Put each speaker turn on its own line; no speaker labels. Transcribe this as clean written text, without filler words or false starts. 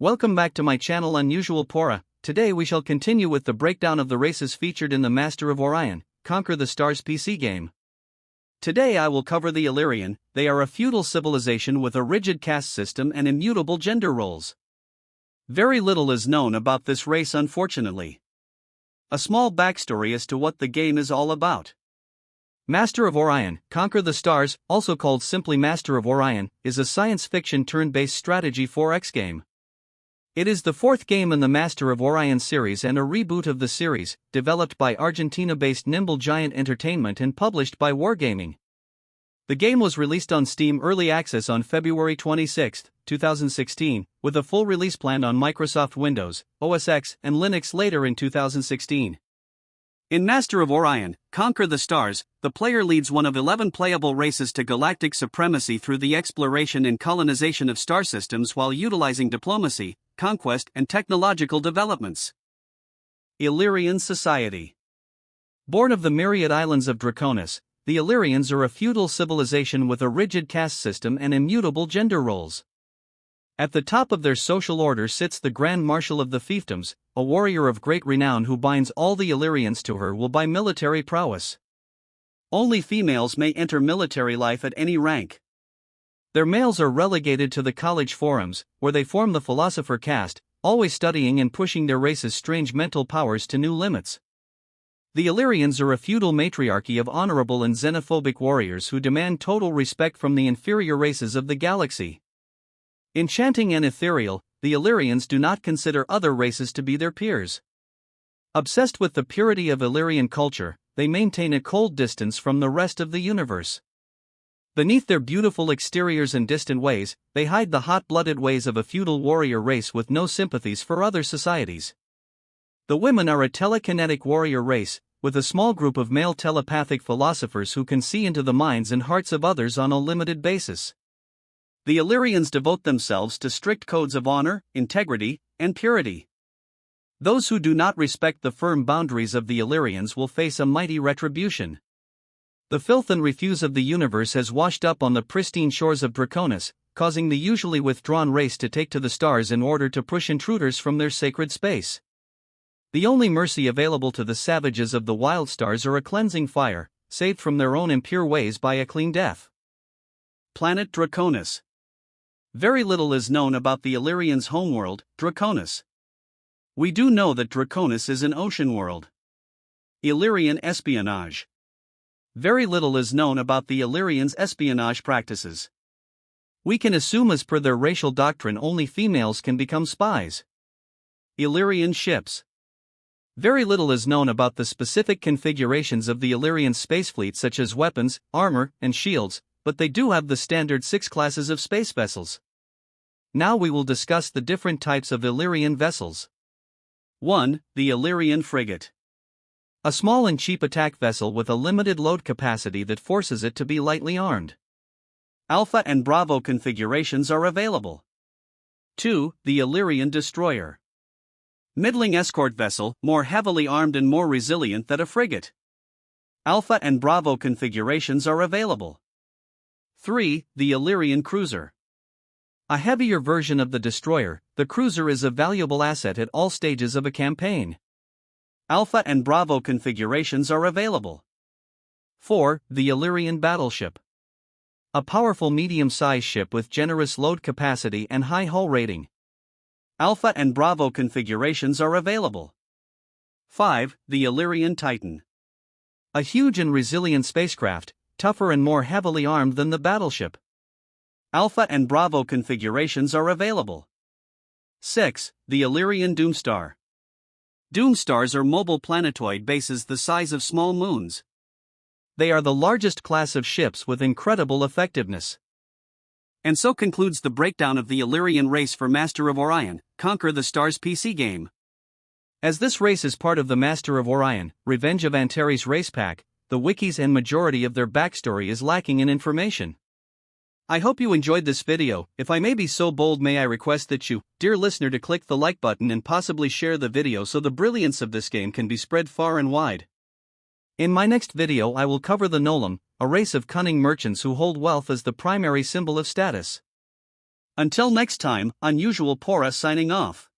Welcome back to my channel Unusual Pora. Today we shall continue with the breakdown of the races featured in the Master of Orion, Conquer the Stars PC game. Today I will cover the Elerian. They are a feudal civilization with a rigid caste system and immutable gender roles. Very little is known about this race, unfortunately. A small backstory as to what the game is all about. Master of Orion, Conquer the Stars, also called simply Master of Orion, is a science fiction turn-based strategy 4X game. It is the fourth game in the Master of Orion series and a reboot of the series, developed by Argentina-based Nimble Giant Entertainment and published by Wargaming. The game was released on Steam Early Access on February 26, 2016, with a full release planned on Microsoft Windows, OS X, and Linux later in 2016. In Master of Orion, Conquer the Stars, the player leads one of 11 playable races to galactic supremacy through the exploration and colonization of star systems while utilizing diplomacy, conquest, and technological developments. Elerian Society. Born of the myriad islands of Draconis, the Elerians are a feudal civilization with a rigid caste system and immutable gender roles. At the top of their social order sits the Grand Marshal of the Fiefdoms, a warrior of great renown who binds all the Elerians to her will by military prowess. Only females may enter military life at any rank. Their males are relegated to the college forums, where they form the philosopher caste, always studying and pushing their race's strange mental powers to new limits. The Elerians are a feudal matriarchy of honorable and xenophobic warriors who demand total respect from the inferior races of the galaxy. Enchanting and ethereal, the Elerians do not consider other races to be their peers. Obsessed with the purity of Elerian culture, they maintain a cold distance from the rest of the universe. Beneath their beautiful exteriors and distant ways, they hide the hot-blooded ways of a feudal warrior race with no sympathies for other societies. The women are a telekinetic warrior race, with a small group of male telepathic philosophers who can see into the minds and hearts of others on a limited basis. The Elerians devote themselves to strict codes of honor, integrity, and purity. Those who do not respect the firm boundaries of the Elerians will face a mighty retribution. The filth and refuse of the universe has washed up on the pristine shores of Draconis, causing the usually withdrawn race to take to the stars in order to push intruders from their sacred space. The only mercy available to the savages of the wild stars are a cleansing fire, saved from their own impure ways by a clean death. Planet Draconis. Very little is known about the Elerians' homeworld, Draconis. We do know that Draconis is an ocean world. Elerian Espionage. Very little is known about the Elerians' espionage practices. We can assume as per their racial doctrine only females can become spies. Elerian ships. Very little is known about the specific configurations of the Elerian space fleet, such as weapons, armor, and shields, but they do have the standard 6 classes of space vessels. Now we will discuss the different types of Elerian vessels. 1. The Elerian frigate. A small and cheap attack vessel with a limited load capacity that forces it to be lightly armed. Alpha and Bravo configurations are available. 2. The Elerian destroyer. Middling escort vessel, more heavily armed and more resilient than a frigate. Alpha and Bravo configurations are available. 3. The Elerian cruiser. A heavier version of the destroyer, the cruiser is a valuable asset at all stages of a campaign. Alpha and Bravo configurations are available. 4. The Elerian battleship. A powerful medium-sized ship with generous load capacity and high hull rating. Alpha and Bravo configurations are available. 5. The Elerian Titan. A huge and resilient spacecraft, tougher and more heavily armed than the battleship. Alpha and Bravo configurations are available. 6. The Elerian Doomstar. Doomstars are mobile planetoid bases the size of small moons. They are the largest class of ships with incredible effectiveness. And so concludes the breakdown of the Elerian race for Master of Orion, Conquer the Stars PC game. As this race is part of the Master of Orion, Revenge of Antares race pack, the wikis and majority of their backstory is lacking in information. I hope you enjoyed this video. If I may be so bold, may I request that you, dear listener, to click the like button and possibly share the video so the brilliance of this game can be spread far and wide. In my next video I will cover the Nolam, a race of cunning merchants who hold wealth as the primary symbol of status. Until next time, Unusual Pora signing off.